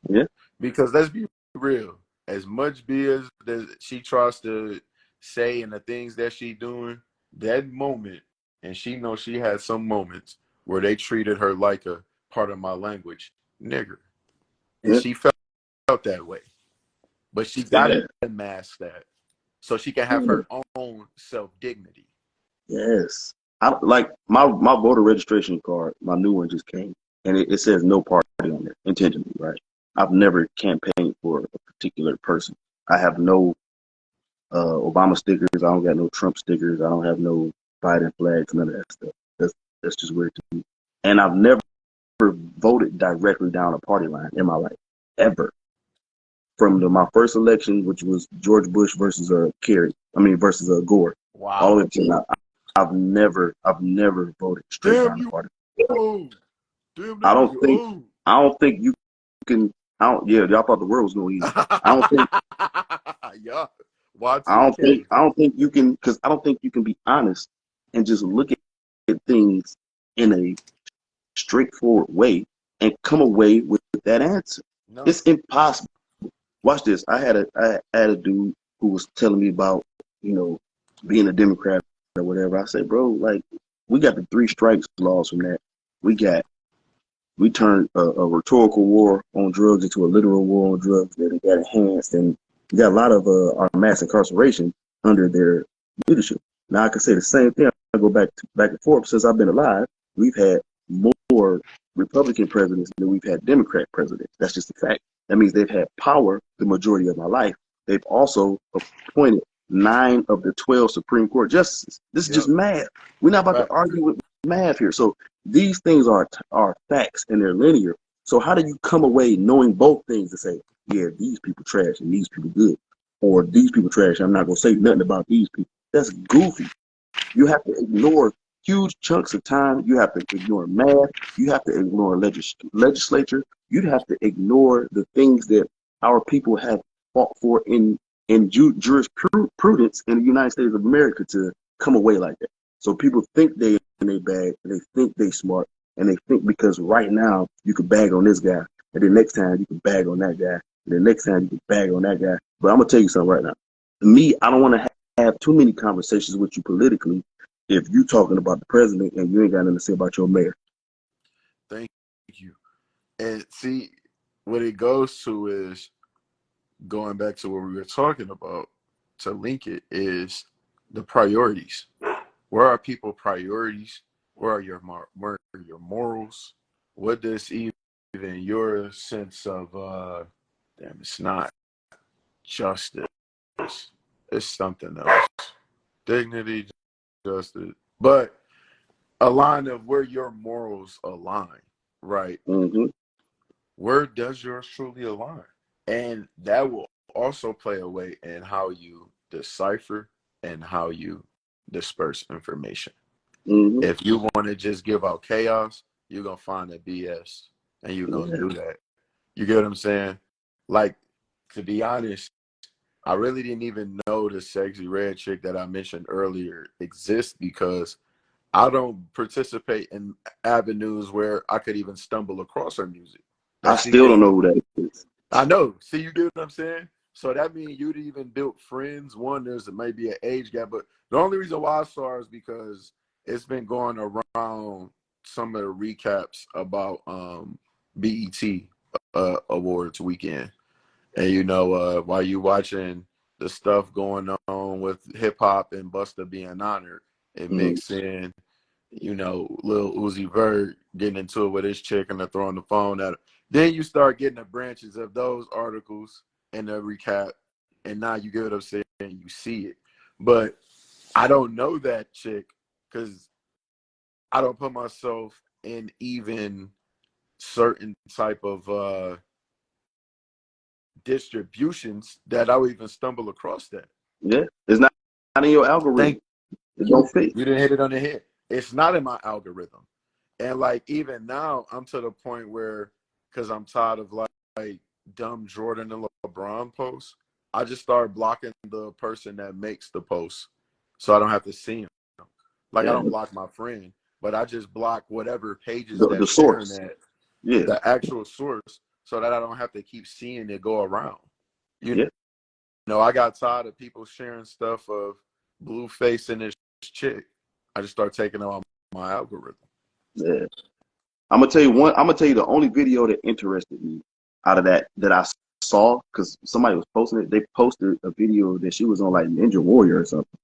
Yeah. Because let's be real, as much BS that she tries to say and the things that she doing, that moment, and she knows she had some moments where they treated her like a part of my language, nigger. And Yeah. she felt that way. But she Yeah. gotta mask that so she can have Yeah. her own self dignity. Yes. I like my voter registration card, my new one just came, and it says no party on it intentionally, right? I've never campaigned for a particular person. I have no Obama stickers. I don't got no Trump stickers. I don't have no Biden flags. None of that stuff. That's just weird to me. And I've never voted directly down a party line in my life ever. From my first election, which was George Bush versus Kerry, versus Gore, all the way Wow. to now, I've never voted straight Damn down the you party. old. Damn I that don't nigga think, old. I don't think you can. I don't. Yeah, y'all thought the world was going easy. I don't think, Yeah. Y2K. I don't think you can, because I don't think you can be honest and just look at things in a straightforward way and come away with that answer. No. It's impossible. Watch this. I had a dude who was telling me about, you know, being a Democrat or whatever. I said, bro, like, we got the three strikes laws from that. We got we turned a rhetorical war on drugs into a literal war on drugs that it got enhanced, and we got a lot of our mass incarceration under their leadership. Now I can say the same thing. I go back and forth since I've been alive. We've had more Republican presidents than we've had Democrat presidents. That's just a fact. That means they've had power the majority of my life. They've also appointed 9 of the 12 Supreme Court justices. This is just Yep. math. We're not about to Facts. argue with math here. So these things are facts and they're linear. So how do you come away knowing both things to say, yeah, these people trash and these people good, or these people trash, I'm not gonna say nothing about these people? That's goofy. You have to ignore huge chunks of time. You have to ignore math. You have to ignore legislature. You have to ignore the things that our people have fought for in jurisprudence in the United States of America to come away like that. So people think they in a bag, and they think they smart, and they think because right now you can bag on this guy, and then next time you can bag on that guy, and then next time you can bag on that guy. But I'm gonna tell you something right now. Me, I don't want to have too many conversations with you politically if you talking about the president and you ain't got nothing to say about your mayor. Thank you. And see, what it goes to is going back to what we were talking about to link it is the priorities. Where are people priorities? Where are your morals? What does even your sense of damn, it's not justice. It's something else. Dignity, justice. But a line of where your morals align, right? Mm-hmm. Where does yours truly align? And that will also play a way in how you decipher and how you disperse information. Mm-hmm. If you want to just give out chaos, you're going to find the BS and you're going to Yeah. do that. You get what I'm saying? Like, to be honest, I really didn't even know the sexy red chick that I mentioned earlier exists because I don't participate in avenues where I could even stumble across her music. I That she still don't didn't. know who that is. I know. See, you get what I'm saying? So that means you'd even built friends. One, there's maybe an age gap, but the only reason why I saw her is because it's been going around some of the recaps about BET awards weekend. And while you watching the stuff going on with hip hop and Busta being honored, it Mm-hmm. mixed in, Lil Uzi Vert getting into it with his chick and they're throwing the phone at her. Then you start getting the branches of those articles and the recap, and now you get what I'm saying, you see it. But I don't know that chick because I don't put myself in even certain type of distributions that I would even stumble across that. Yeah, it's not in your algorithm. Thank It you. don't fit. You didn't hit it on the head. It's not in my algorithm. And like even now, I'm to the point where, because I'm tired of like dumb Jordan and LeBron posts, I just start blocking the person that makes the post, so I don't have to see him. Like I Yeah, don't block my friend, but I just block whatever pages the that's sharing source. that, Yeah, the actual source. so that I don't have to keep seeing it go around. You Yeah. know, I got tired of people sharing stuff of Blueface and this chick. I just started taking it on my algorithm. Yeah. I'm gonna tell you one. I'm gonna tell you the only video that interested me out of that I saw, because somebody was posting it. They posted a video that she was on like Ninja Warrior or something.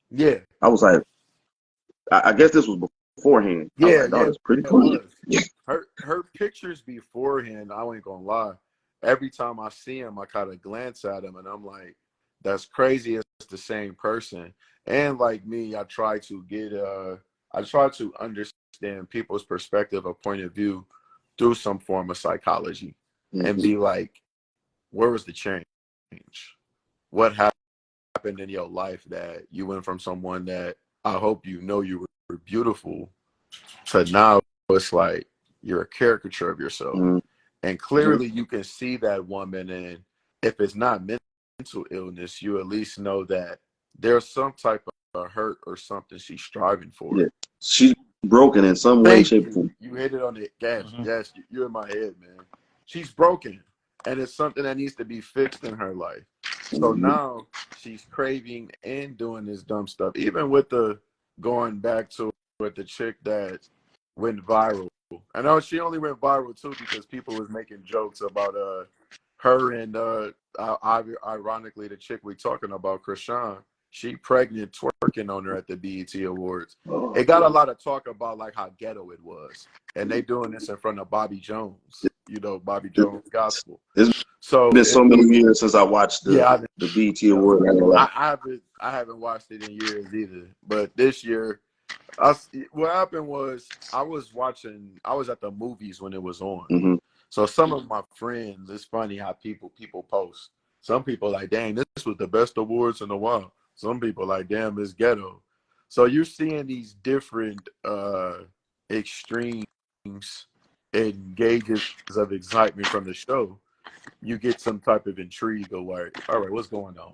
Yeah. I was like, I guess this was beforehand. I was Yeah, like, oh, yeah, that's pretty it cool. was. Her pictures beforehand, I ain't gonna lie. Every time I see him, I kind of glance at him and I'm like, that's crazy. It's the same person. And like me, I try to understand people's perspective or point of view through some form of psychology and be like, where was the change? What happened in your life that you went from someone that I hope you know you were beautiful to now it's like you're a caricature of yourself. Mm-hmm. And clearly you can see that woman, and if it's not mental illness, you at least know that there's some type of hurt or something she's striving for. Yeah, she's broken in some way, Thank shape, or you. form. You hit it on the gas. Yes, you're in my head, man. She's broken, and it's something that needs to be fixed in her life. So now she's craving and doing this dumb stuff. Even with the going back to with the chick that went viral. I know she only went viral too because people was making jokes about her and ironically the chick we talking about, Krishan. She pregnant twerking on her at the BET Awards. It got a lot of talk about like how ghetto it was, and they doing this in front of Bobby Jones. You know, Bobby Jones gospel. It's So been so many years since I watched the BET Award. I haven't watched it in years either. But this year, what happened was I was at the movies when it was on. Mm-hmm. So some of my friends, it's funny how people post. Some people like, dang, this was the best awards in a while. Some people like, damn, it's ghetto. So you're seeing these different extremes and gauges of excitement from the show. You get some type of intrigue of like, all right, what's going on?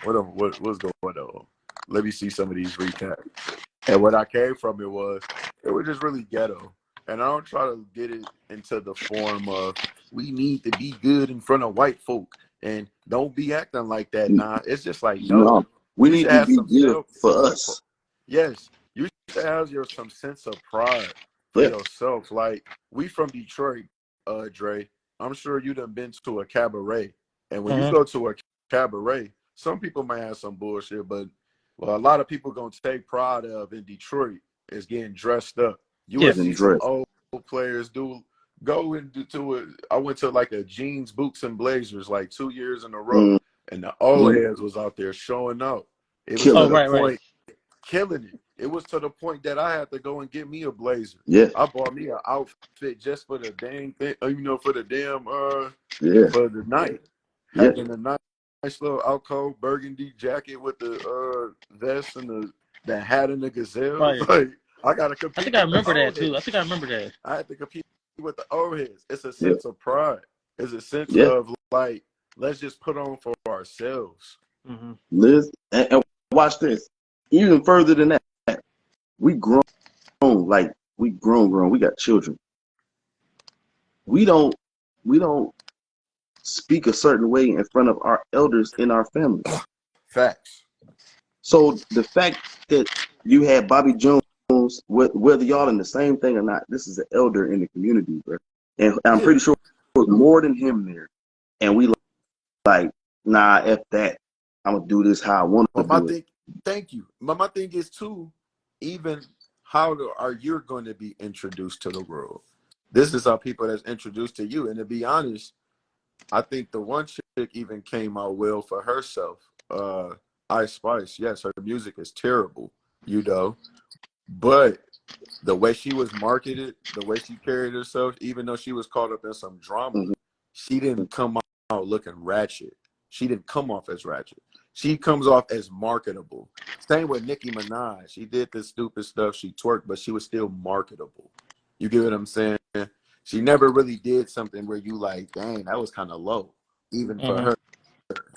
What's going on? Let me see some of these recaps. And what I came from it was just really ghetto. And I don't try to get it into the form of we need to be good in front of white folk and don't be acting like that. Nah, it's just like no. We You need should to have be some good for us. Yes, you should have some sense of pride for yourself. Like we from Detroit, Dre. I'm sure you done been to a cabaret, and when you go to a cabaret, some people may have some bullshit, but a lot of people gonna take pride of in Detroit is getting dressed up. You would see some old players go into it. I went to like a jeans, boots, and blazers like 2 years in a row, and the old heads was out there showing out. It was to the point killing it. It was to the point that I had to go and get me a blazer. Yeah, I bought me an outfit just for the dang thing, for the damn for the night. Having a nice little alcove burgundy jacket with the vest and the hat and the gazelle. Like I gotta compete. I think I remember that too. I think I remember that. I had to compete with the old heads. It's a sense of pride. It's a sense of like, let's just put on for ourselves. Liz, and watch this. Even further than that, we grown. Like we grown. We got children. We don't speak a certain way in front of our elders in our family. Facts. So the fact that you had Bobby Jones, whether y'all in the same thing or not, this is an elder in the community, bro. And I'm pretty sure it was more than him there. And we like, nah, F that. I'm gonna do this how I want to do it. Thank you. My thing is too, even how are you going to be introduced to the world? This is how people that's introduced to you. And to be honest, I think the one chick even came out well for herself. Ice Spice, yes, her music is terrible, but the way she was marketed, the way she carried herself, even though she was caught up in some drama, she didn't come out looking ratchet. She didn't come off as ratchet. She comes off as marketable. Same with Nicki Minaj. She did this stupid stuff. She twerked, but she was still marketable. You get what I'm saying? She never really did something where you like, dang, that was kind of low, even for her.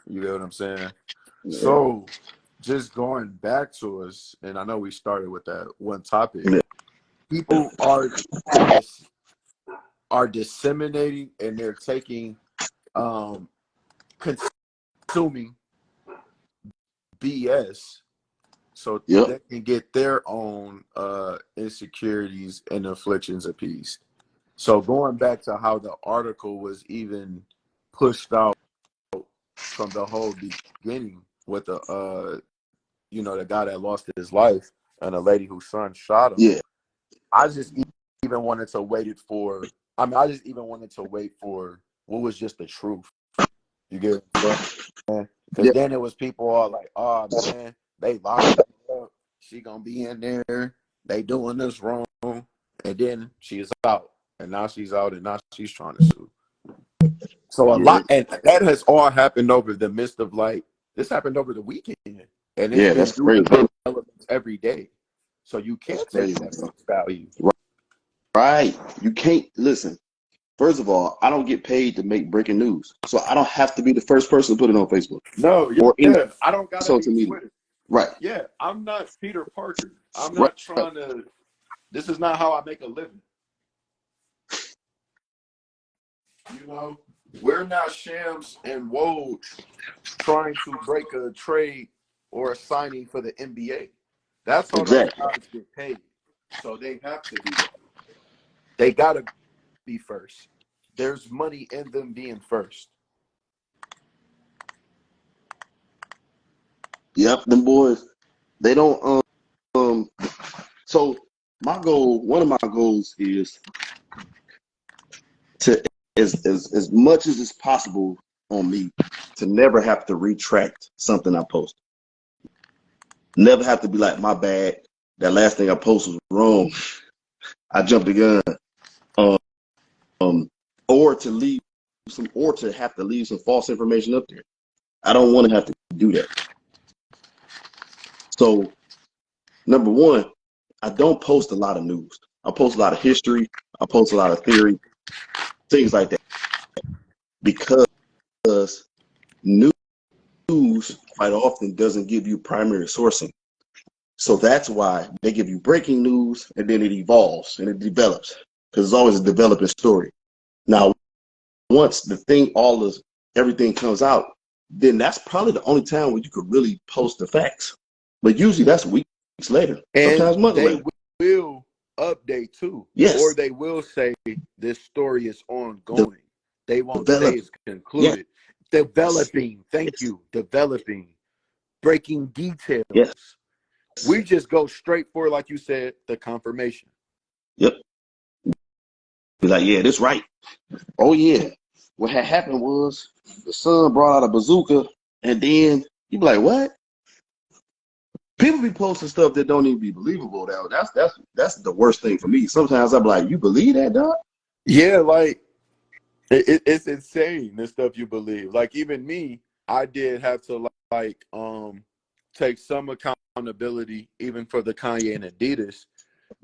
You get what I'm saying? Yeah. So just going back to us, and I know we started with that one topic. People are are disseminating and they're taking consuming BS so they can get their own insecurities and afflictions appeased. So going back to how the article was even pushed out from the whole beginning with the the guy that lost his life and a lady whose son shot him. Yeah. I just even wanted to wait for what was just the truth. You get what I'm saying? Because then it was people all like, oh man, they locked her up. She gonna be in there. They doing this wrong. And then she's out. And now she's out and now she's trying to sue. So a lot, and that has all happened over the midst of this happened over the weekend. And it's been that's new crazy. developments every day. So you can't take that face value. Right. You can't listen. First of all, I don't get paid to make breaking news. So I don't have to be the first person to put it on Facebook. No, I don't gotta social be media. Twitter. Right. Yeah, I'm not Peter Parker. I'm not trying to. This is not how I make a living. We're not Shams and Woj trying to break a trade or a signing for the NBA. That's how those guys get paid. So they have to do that. They gotta be first. There's money in them being first. Yep, them boys. They don't. So one of my goals is to, as much as it's possible on me, to never have to retract something I post. Never have to be like, my bad. That last thing I posted was wrong. I jumped the gun. Or to have to leave some false information up there. I don't want to have to do that. So, number one, I don't post a lot of news. I post a lot of history. I post a lot of theory, things like that. Because news quite often doesn't give you primary sourcing. So that's why they give you breaking news and then it evolves and it develops. Because it's always a developing story. Now, once everything comes out, then that's probably the only time where you could really post the facts. But usually that's weeks later, sometimes months later. They will update too. Yes. Or they will say this story is ongoing. They won't say it's concluded. Yeah. Developing. Thank you. Developing. Breaking details. Yes. We just go straight for, like you said, the confirmation. Yep. Be like, yeah, that's right. Oh yeah. What had happened was the son brought out a bazooka, and then you be like, what? People be posting stuff that don't even be believable. Now that's the worst thing for me. Sometimes I'm like, you believe that, dog? Yeah, like it's insane the stuff you believe. Like even me, I did have to take some accountability even for the Kanye and Adidas,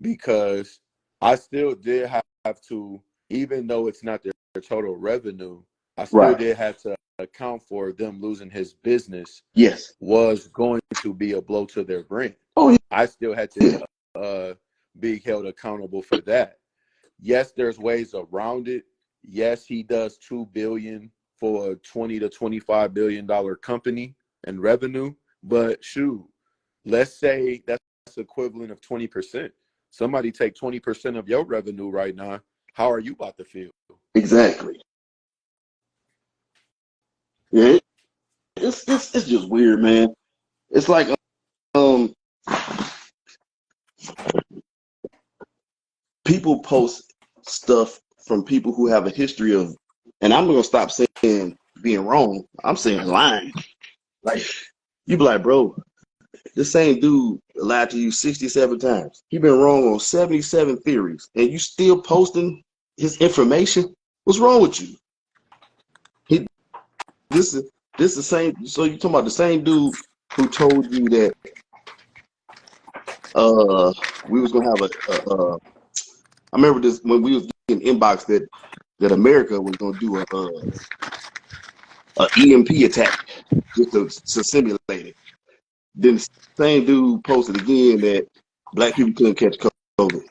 because I still did have to, even though it's not their total revenue, I still did have to account for them losing his business. Yes. Was going to be a blow to their brand. Oh, yeah. I still had to be held accountable for that. Yes, there's ways around it. Yes, he does $2 billion for a $20 to $25 billion company and revenue. But shoot, let's say that's equivalent of 20%. Somebody take 20% of your revenue right now. How are you about to feel? Exactly. Yeah, it's just weird, man. It's like people post stuff from people who have a history of, and I'm gonna stop saying being wrong. I'm saying lying. Like you be like, bro, this same dude lied to you 67 times. He been wrong on 77 theories, and you still posting his information. What's wrong with you? This is the same. So you talking about the same dude who told you that we was gonna have I remember this when we was getting inbox that America was gonna do a EMP attack just to simulate it. Then the same dude posted again that black people couldn't catch COVID.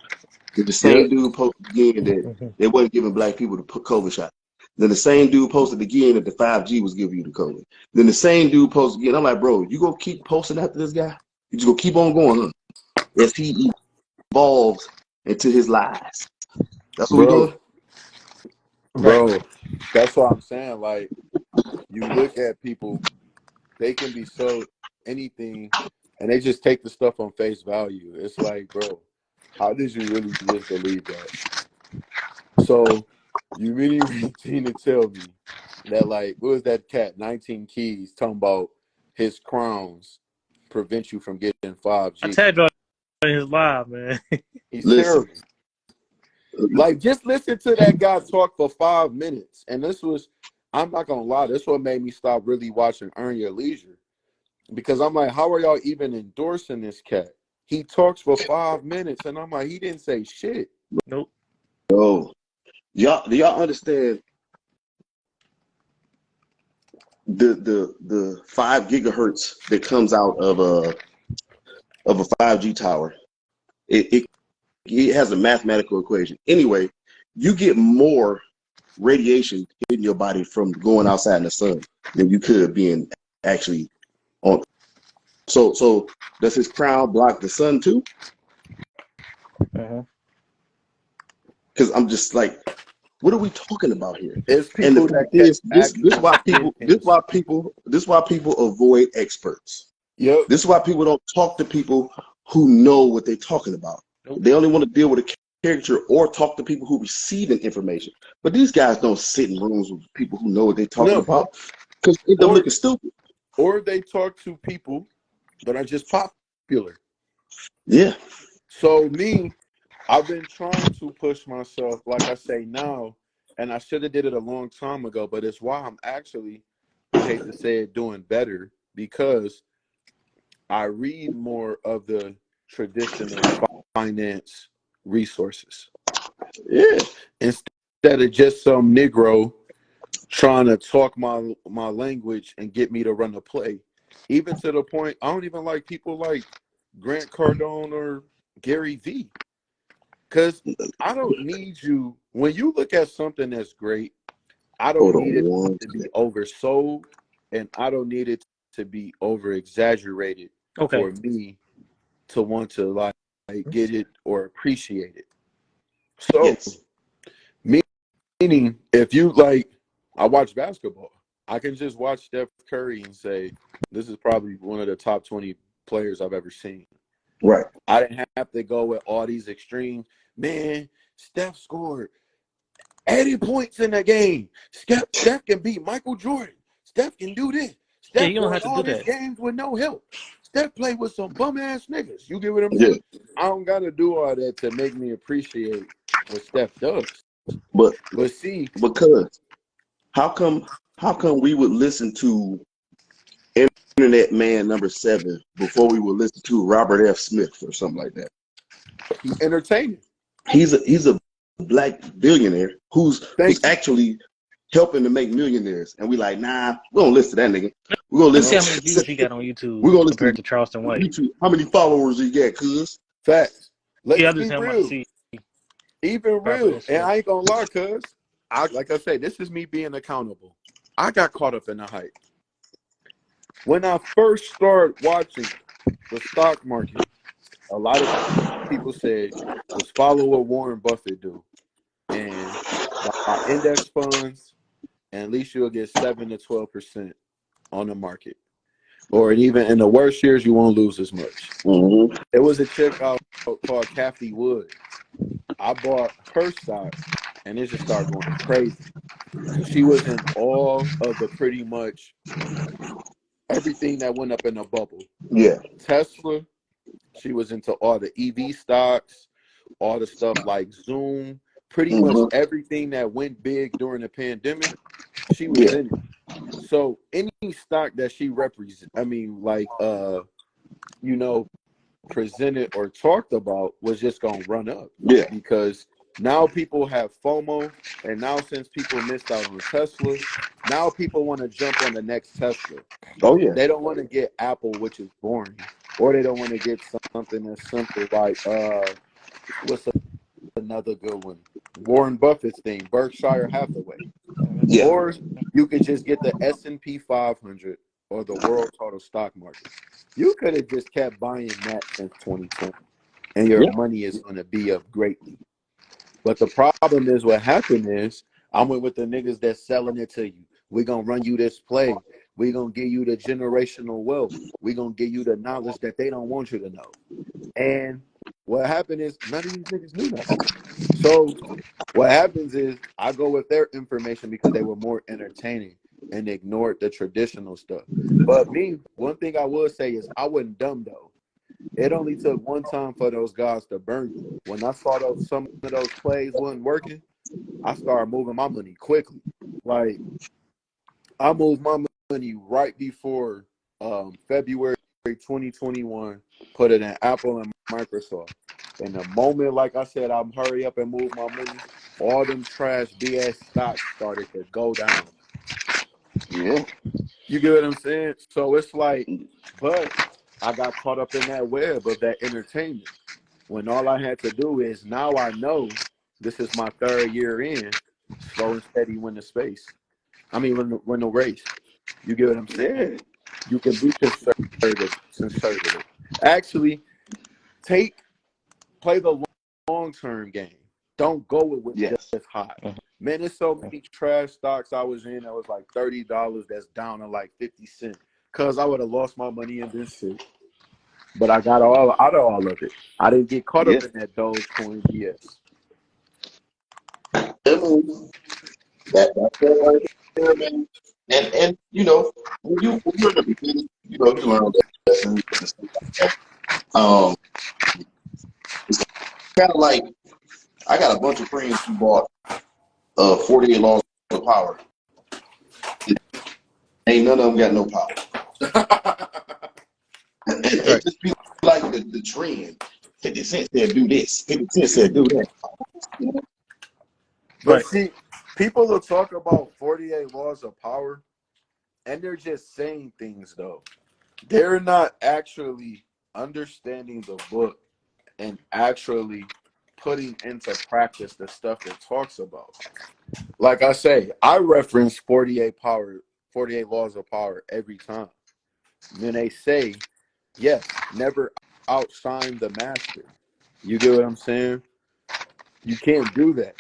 Then the Yeah, same dude posted again that Mhm. they wasn't giving black people the COVID shot. Then the same dude posted again that the 5G was giving you the COVID. Then the same dude posted again. I'm like, bro, you gonna keep posting after this guy? You just gonna keep on going, huh? As he evolves into his lies. That's what we bro, doing? Right. bro. That's what I'm saying. Like, you look at people, they can be so anything, and they just take the stuff on face value. It's like, bro, how did you really just believe that? So, you really mean to tell me that, like, what was that cat, 19 Keys, talking about his crowns prevent you from getting I 5G? tagged you in his live, man. He's Listen, terrible. Like, just listen to that guy talk for 5 minutes. And this was, I'm not gonna lie, this what made me stop really watching Earn Your Leisure. Because I'm like, how are y'all even endorsing this cat? He talks for 5 minutes, and I'm like, he didn't say shit. Nope. bro, do y'all understand the 5 gigahertz that comes out of a 5G tower? It has a mathematical equation. Anyway, you get more radiation hitting your body from going outside in the sun than you could being actually on. So does his crown block the sun too? Uh-huh. Because I'm just like, what are we talking about here? It's And the people that fact get is, actual skin cancer. this why people avoid experts. Yep. This is why people don't talk to people who know what they're talking about. Nope. They only want to deal with a caricature or talk to people who receiving information. But these guys don't sit in rooms with people who know what they're talking No. about because they end up Or looking stupid. or they talk to people that are just popular. Yeah. So me, I've been trying to push myself, like I say now, and I should have did it a long time ago, but it's why I'm actually, I hate to say it, doing better because I read more of the traditional finance resources Yeah. instead of just some Negro trying to talk my language and get me to run a play. Even to the point, I don't even like people like Grant Cardone or Gary Vee. Because I don't need you, when you look at something that's great, I Hold don't on need it one to be second. oversold and I don't need it to be over exaggerated Okay. for me to want to like get it or appreciate it. So, Yes. meaning if you like, I watch basketball, I can just watch Steph Curry and say, this is probably one of the top 20 players I've ever seen. Right. I didn't have to go with all these extreme, man, Steph scored 80 points in the game. Steph can beat Michael Jordan. Steph can do this. Yeah, Steph you don't won have to all do his that. games with no help. Steph played with some bum ass niggas. You get what I'm Yeah. saying? I don't gotta do all that to make me appreciate what Steph does. But But see, because how come we would listen to Internet Man #7 before we would listen to Robert F. Smith or something like that? he's entertaining. He's a black billionaire who's Thank you. actually helping to make millionaires, and we like, nah, we don't listen to that nigga. We're gonna Let me see No how many listen. views he got on We're YouTube gonna listen compared to to Charleston White. YouTube. How many followers he got, cuz? facts. Yeah, Let's I'm just be saying I'm about to real. see Even Robert real. S. And Smith. I ain't gonna lie, cuz like I say, this is me being accountable. I got caught up in the hype. When I first started watching the stock market, a lot of people said, just follow what Warren Buffett do and buy index funds, and at least you'll get 7 to 12% on the market. Or even in the worst years, you won't lose as much. Mm-hmm. There was a chick out called Kathy Wood. I bought her stock, and it just started going crazy because she was in all of the pretty much everything that went up in the bubble. Yeah. Tesla, she was into all the EV stocks, all the stuff like Zoom, pretty much Mm-hmm. everything that went big during the pandemic, she was Yeah. in it. So any stock that she presented or talked about was just gonna run up Yeah. because now people have FOMO, and now since people missed out on Tesla, now people want to jump on the next Tesla. Oh yeah. They don't want to get Apple, which is boring, or they don't want to get something as simple like what's another good one. Warren Buffett's thing, Berkshire Hathaway. Yeah. Or you could just get the S&P 500 or the world total stock market. You could have just kept buying that since 2020, and your Yeah. money is going to be up greatly. But the problem is what happened is I went with the niggas that's selling it to you. We're going to run you this play. We're going to give you the generational wealth. We're going to give you the knowledge that they don't want you to know. And what happened is none of these niggas knew nothing. So what happens is I go with their information because they were more entertaining and ignored the traditional stuff. But me, one thing I would say is I wasn't dumb though. It only took one time for those guys to burn me. When I saw some of those plays wasn't working, I started moving my money quickly. Like I moved my money right before February 2021, put it in Apple and Microsoft. And the moment, like I said, I'm hurry up and move my money, all them trash BS stocks started to go down. Yeah. You get what I'm saying? So it's like, but I got caught up in that web of that entertainment. When all I had to do is now I know this is my third year in, slow and steady win the space. I mean, win the race. You get what I'm saying? You can be conservative. Actually, play the long-term game. Don't go with what's Yes. just hot. Man, there's so many trash stocks I was in that was like $30 that's down to like 50 cents. Because I would have lost my money and been sick. But I got out of all of it. I didn't get caught up in that Dogecoin BS. That's right there, man. And you know, when you're in the beginning, you know, you learn lessons and stuff like that. It's kind of like I got a bunch of friends who bought 48 Laws of Power. Ain't none of them got no power. And it just be like the trend. 50 cents said do this. 50 cents said do that. But see, people will talk about 48 Laws of Power, and they're just saying things, though. They're not actually understanding the book and actually putting into practice the stuff it talks about. Like I say, I reference 48 Laws of Power every time. When they say, yes, never outshine the master. You get what I'm saying? You can't do that.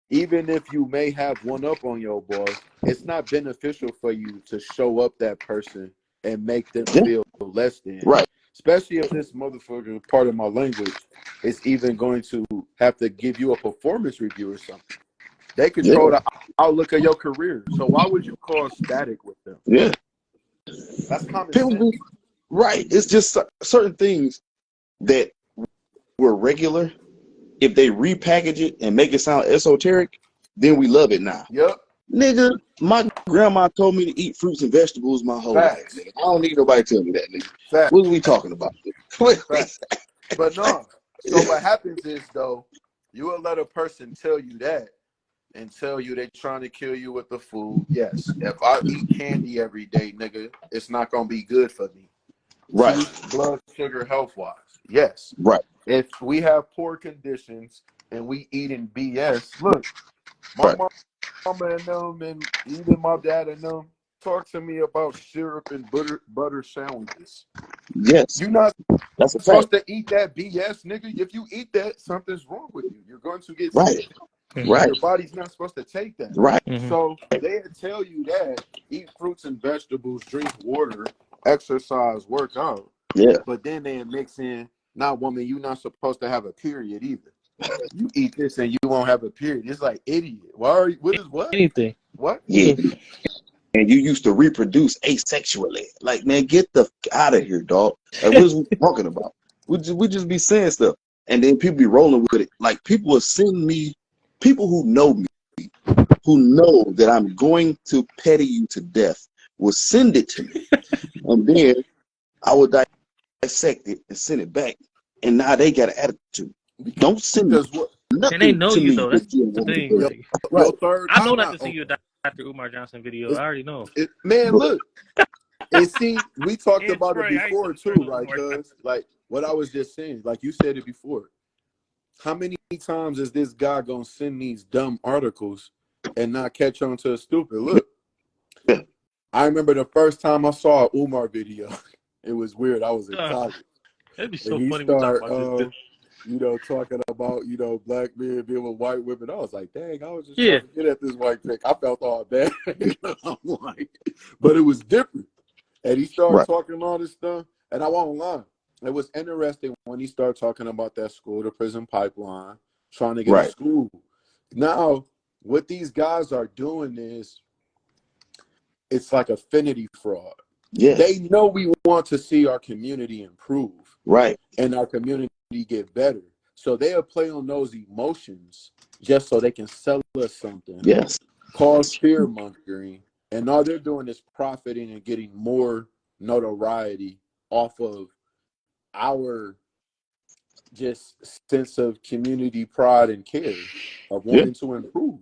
Even if you may have one up on your boss, it's not beneficial for you to show up that person and make them feel less than. Right. Especially if this motherfucker, part of my language, is even going to have to give you a performance review or something. They control the outlook of your career. So why would you cause static with them? Yeah. That's common sense. Right. It's just certain things that were regular. If they repackage it and make it sound esoteric, then we love it now. Yep. Nigga, my grandma told me to eat fruits and vegetables my whole life. Nigga. I don't need nobody to tell me that, nigga. Facts. What are we talking about? But no. So what happens is, though, you will let a person tell you that and tell you they're trying to kill you with the food. Yes. If I eat candy every day, nigga, it's not going to be good for me. Right. Blood sugar health-wise. Yes. Right. If we have poor conditions and we eating BS, look, my mama and them and even my dad and them talk to me about syrup and butter sandwiches. Yes. You're not That's a supposed fact. to eat that BS, nigga. If you eat that, something's wrong with you. You're going to get Right. sick. Right. Your body's not supposed to take that. Right. So they tell you that eat fruits and vegetables, drink water, exercise, work out. Yeah. But then they mix in, not woman, you're not supposed to have a period either. You eat this and you won't have a period. It's like idiot. Why are you? What is what? Anything. What? Yeah. And you used to reproduce asexually. Like, man, get the out of here, dog. Like, what is we talking about? We just be saying stuff. And then people be rolling with it. Like, people will send me, people who know me, who know that I'm going to petty you to death, will send it to me. And then I will dissect it and send it back. And now they got an attitude. Don't send nothing and they know to you, me. though. That's the thing. Like, Your third I know time not to out. see you a Dr. Umar Johnson video. I already know. Man, look. And see, we talked And about Trey, it before too, right? Because like what I was just saying, like you said it before. how many times is this guy gonna send these dumb articles and not catch on to a stupid look? Yeah. I remember the first time I saw an Umar video. It was weird. I was in college. That'd be And so he funny. We talking started, about this. talking about, black men being with white women. I was like, dang, I was just Yeah. trying to get at this white chick. I felt all bad. I'm like, but it was different. And he started talking all this stuff. And I won't lie. It was interesting when he started talking about that school to prison pipeline, trying to get a school. Now, what these guys are doing is, it's like affinity fraud. Yes. They know we want to see our community improve. Right. And our community get better. So they'll play on those emotions just so they can sell us something. Yes. Cause fear mongering. And all they're doing is profiting and getting more notoriety off of our just sense of community pride and care of wanting to improve.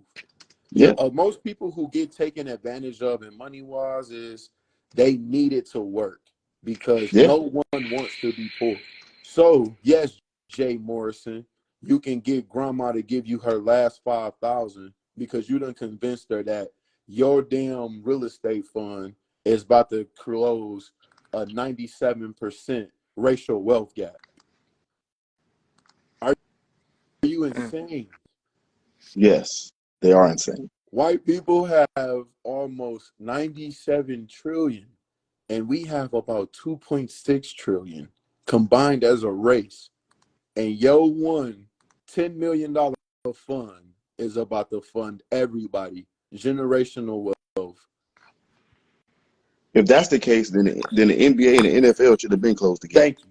Yeah. Most people who get taken advantage of in money wise is they need it to work because no one wants to be poor. So yes, Jay Morrison, you can get grandma to give you her last 5,000 because you done convinced her that your damn real estate fund is about to close a 97% racial wealth gap. Are you insane? Yes, they are insane. White people have almost 97 trillion, and we have about 2.6 trillion combined as a race. And your $10 million fund is about to fund everybody, generational wealth. If that's the case, then the NBA and the NFL should have been closed together. Thank you.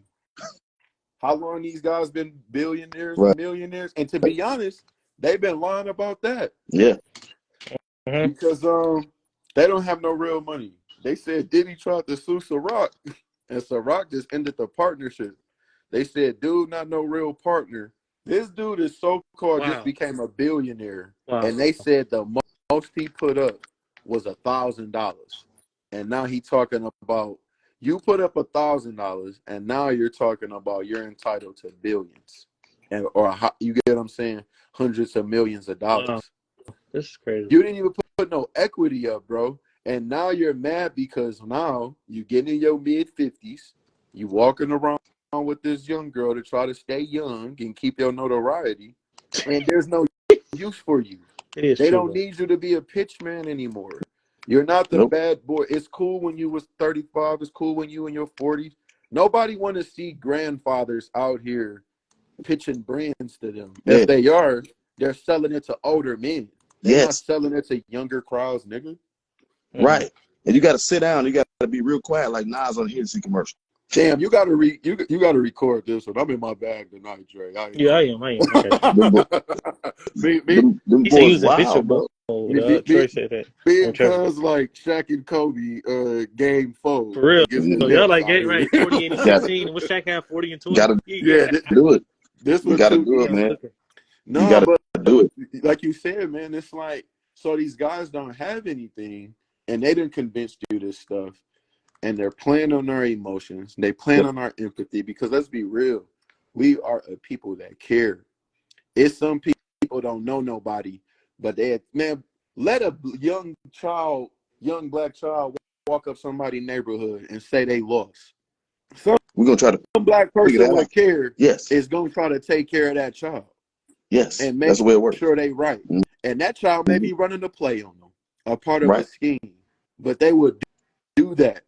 How long these guys been billionaires and millionaires? And to be honest, they've been lying about that. Yeah. Because they don't have no real money. They said Diddy tried to sue Ciroc, and Ciroc just ended the partnership. They said, dude, not no real partner. This dude is so-called just became a billionaire. And they said the most he put up was $1,000. And now he talking about, you put up $1,000, and now you're talking about you're entitled to billions. Or you get what I'm saying? Hundreds of millions of dollars. Wow. This is crazy. You didn't even put no equity up, bro. And now you're mad because now you getting in your mid-50s. You walking around with this young girl to try to stay young and keep your notoriety. And there's no use for you. They don't need you to be a pitch man anymore. You're not the bad boy. It's cool when you was 35. It's cool when you in your 40s. Nobody want to see grandfathers out here pitching brands to them. If they are, they're selling it to older men. They're not selling it to younger crowds, nigga. Right. And you got to sit down. You got to be real quiet like Nas on the Hennessy commercial. Damn, you gotta you gotta record this one. I'm in my bag tonight, Dre. I am. Them boys wild, bro. Troy said that. Because like Shaq and Kobe, game 4. For real. So y'all like game right 48 and 16. What Shaq have 40 and 20? Gotta do it. This you gotta do it, man. No, you gotta do it. Like you said, man, it's like, so these guys don't have anything, and they didn't convince you this stuff. And they're playing on our emotions. They plan on our empathy because let's be real. We are a people that care. It's some people don't know nobody, but let a young black child walk up somebody's neighborhood and say they lost. We're going to try to some black person with care is going to try to take care of that child. Yes. And make that's the way it works. Sure they right. Mm-hmm. And that child may be running the play on them, a part of a scheme. But they would do that.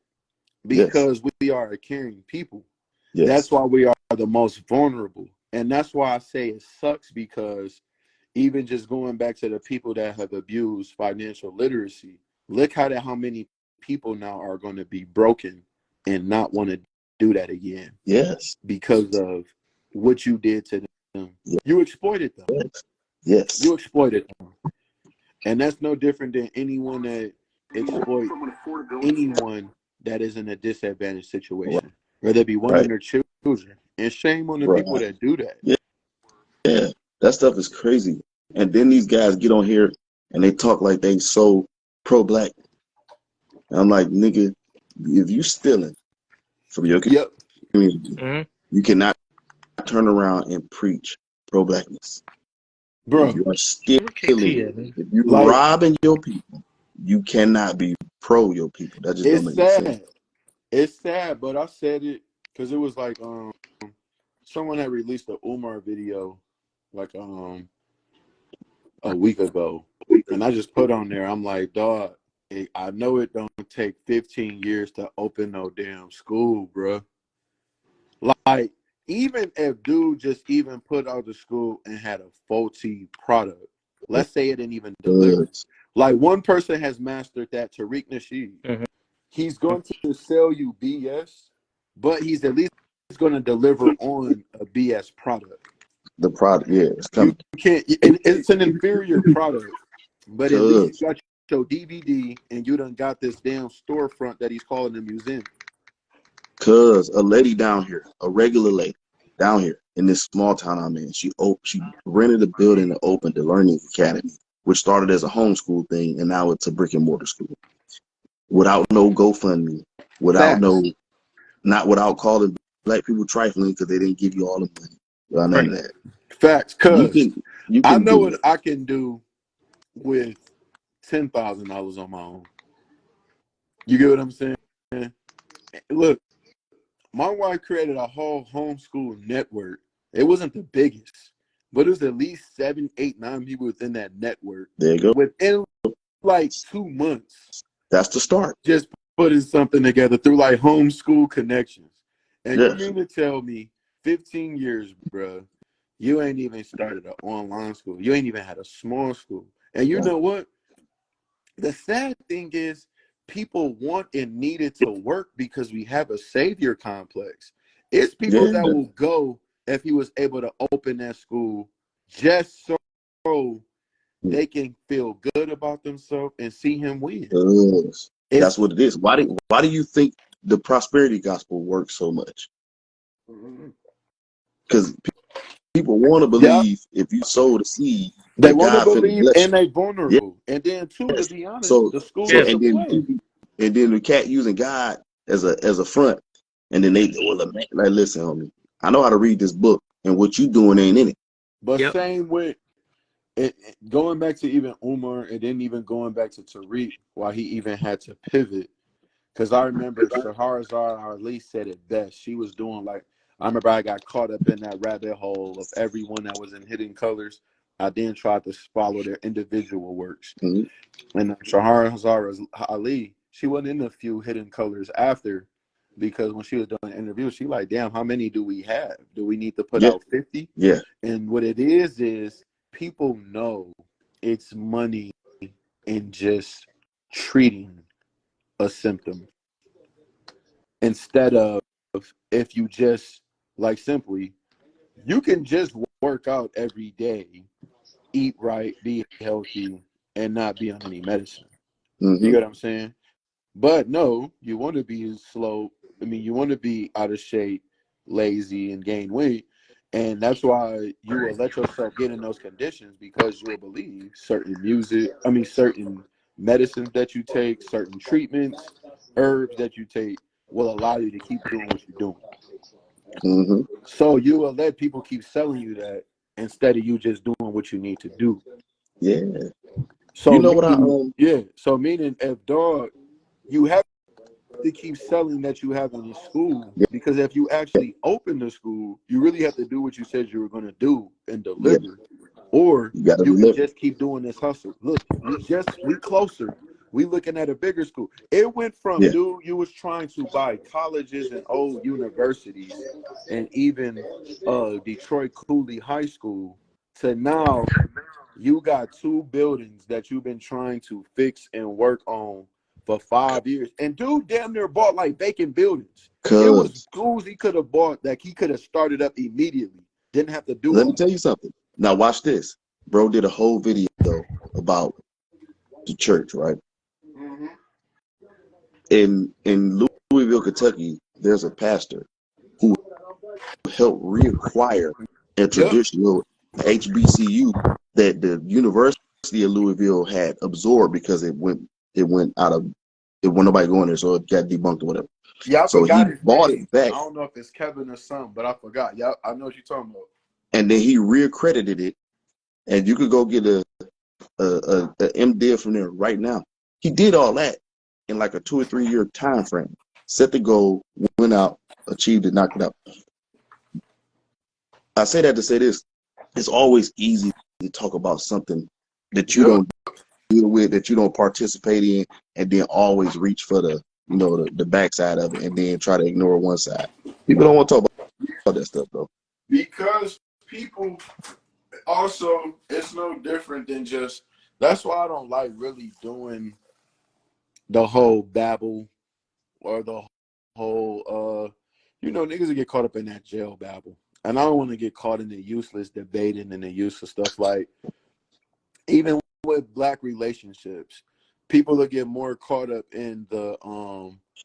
Because we are a caring people. Yes. That's why we are the most vulnerable. And that's why I say it sucks, because even just going back to the people that have abused financial literacy, look how many people now are going to be broken and not want to do that again. Yes. Because of what you did to them. Yes. You exploited them. Yes. You exploited them. And that's no different than anyone that exploits anyone that is in a disadvantaged situation, whether it be women or children. And shame on the people that do that. Yeah, that stuff is crazy. And then these guys get on here and they talk like they so pro-black. And I'm like, nigga, if you stealing from your community, you cannot turn around and preach pro-blackness. If bro. you are stealing, man. if you're Like, robbing your people, you cannot be pro your people. That just don't it's make any sense. sad. It's sad, but I said it because it was like someone had released a Umar video like a week ago, and I just put on there. I'm like, dog, I know it don't take 15 years to open no damn school, bro. Like, even if dude just even put out the school and had a faulty product, let's say it didn't even deliver. Like, one person has mastered that, Tariq Nasheed. Mhm. He's going to sell you BS, but he's at least going to deliver on a BS product. The product, yeah, it's You coming. can't, and it's an inferior product, but at least you Cause, got your DVD and you done got this damn storefront that he's calling a museum. cause a lady down here, a regular lady down here in this small town I'm in, she rented a building and opened the Learning Academy, which started as a homeschool thing, and now it's a brick and mortar school. Without no GoFundMe, without Facts. without calling black people trifling because they didn't give you all the money. Well, none of that. Facts, You cause can you I can know do what it. I can do with $10,000 on my own. You get what I'm saying? Look, my wife created a whole homeschool network. It wasn't the biggest, but it was at least 7, 8, 9 people within that network. There you go. Within like 2 months, That's the start. just putting something together through like homeschool connections. And you Yes. mean to tell me 15 years, bro, you ain't even started an online school. You ain't even had a small school. And you know what? The sad thing is people want and need it to work because we have a savior complex. It's people that will go if he was able to open that school just so they can feel good about themselves and see him win. Yes. That's It's what it is. Why do you think the prosperity gospel works so much? Because people want to yeah, believe if you sow the seed they that want to God finna believe bless and you. they vulnerable. And then too, to Yes. be honest, So the school so is Yes. a and then play. the cat using God as a front, and then they like listen, homie, I know how to read this book, and what you doing ain't in it. But Yep. same with going back to even Umar and then even going back to Tariq, why he even had to pivot. Because I remember Shahrazad Ali said it best. She was doing like, I remember I got caught up in that rabbit hole of everyone that was in Hidden Colors. I then tried to follow their individual works. Mm-hmm. And Shahrazad Ali, she wasn't in a few Hidden Colors after, because when she was doing the interview, she like, damn, how many do we have? Do we need to put Yeah. out 50? Yeah. And what it is people know it's money in just treating a symptom instead of, if you just like simply, you can just work out every day, eat right, be healthy, and not be on any medicine. You Mm-hmm. get what I'm saying? But no, you want to be slow. I mean, you want to be out of shape, lazy, and gain weight. And that's why you will let yourself get in those conditions, because you will believe certain medicines that you take, certain treatments, herbs that you take will allow you to keep doing what you're doing. Mm-hmm. So you will let people keep selling you that instead of you just doing what you need to do. Yeah. You So know what meaning, yeah. So meaning, if dog, you have to keep selling that you have in school, yeah, because if you actually open the school, you really have to do what you said you were going to do and yeah, deliver, or you gotta you can deliver. just keep doing this hustle. Look, we closer. We looking at a bigger school. It went from, Yeah. dude, you was trying to buy colleges and old universities and even Detroit Cooley High School, to now you got 2 buildings that you've been trying to fix and work on for 5 years. And dude damn near bought like vacant buildings. It was Cause schools he could have bought that he could have started up immediately. Didn't have to do let me all tell that. you something. Now watch this. Bro did a whole video about the church, right? Mm-hmm. In Louisville, Kentucky, there's a pastor who helped reacquire a Yep. traditional HBCU that the University of Louisville had absorbed because it went out of it went nobody going there, so it got debunked or whatever. Yeah, I So he forgot his bought name. it back. I don't know if it's Kevin or something, but I forgot. Yeah, I know what you're talking about. and then he reaccredited it, and you could go get a MDiv from there right now. He did all that in like a 2 or 3 year time frame. Set the goal, went out, achieved it, knocked it out. I say that to say this: it's always easy to talk about something that you don't deal with, that you don't participate in, and then always reach for the backside of it, and then try to ignore one side. People don't want to talk about that stuff though. Because people also, it's no different than just. That's why I don't like really doing the whole babble or the whole niggas will get caught up in that jail babble. And I don't want to get caught in the useless debating and the useless stuff. Like, even with black relationships, people will get more caught up in the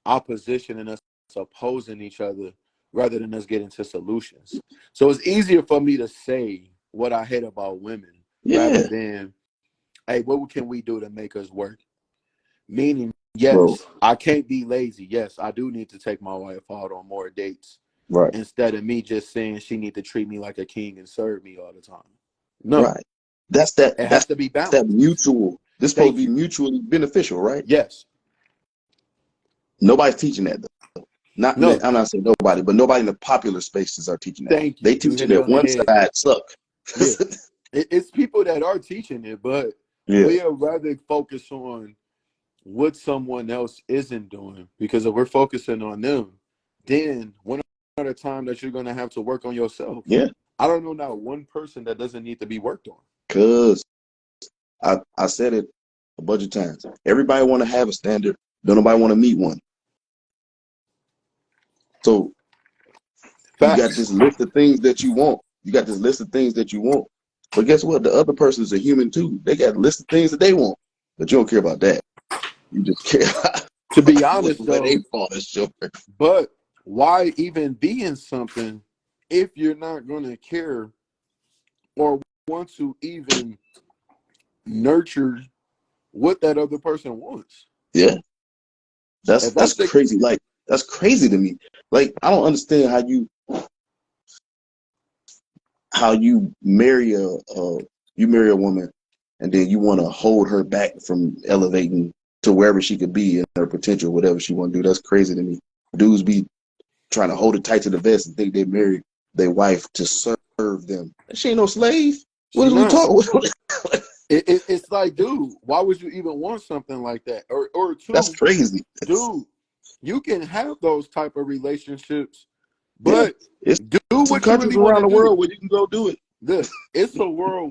opposition and us opposing each other rather than us getting to solutions. So it's easier for me to say what I hate about women rather than, hey, what can we do to make us work? Meaning, yes, Bro. I can't be lazy. Yes, I do need to take my wife out on more dates. Right. Instead of me just saying she need to treat me like a king and serve me all the time. No. Right. That's that. It has to be balanced. That mutual. This is supposed to be mutually beneficial, right? Yes. Nobody's teaching that though. No. I'm not saying nobody, but nobody in the popular spaces are teaching that. Thank you. They teaching that one side suck. Yeah. It's people that are teaching it, but we'll rather focus on what someone else isn't doing, because if we're focusing on them, then one other time that you're going to have to work on yourself. Yeah. I don't know not one person that doesn't need to be worked on. Because I said it a bunch of times. Everybody want to have a standard. Don't nobody want to meet one. So you got this list of things that you want. But guess what? The other person is a human too. They got a list of things that they want. But you don't care about that. You just care about, to be honest, though, they fall short. But why even be in something if you're not going to care or want to even nurture what that other person wants? Yeah. That's crazy. Like, that's crazy to me. Like, I don't understand how you marry a woman and then you want to hold her back from elevating to wherever she could be in her potential, whatever she want to do. That's crazy to me. Dudes be trying to hold it tight to the vest and think they married their wife to serve them. She ain't no slave. What is we talking? It's like, dude, why would you even want something like that? Or two, that's crazy. Dude, you can have those type of relationships, but do what you really want to do. Countries around the world where you can go do it. Look, it's a world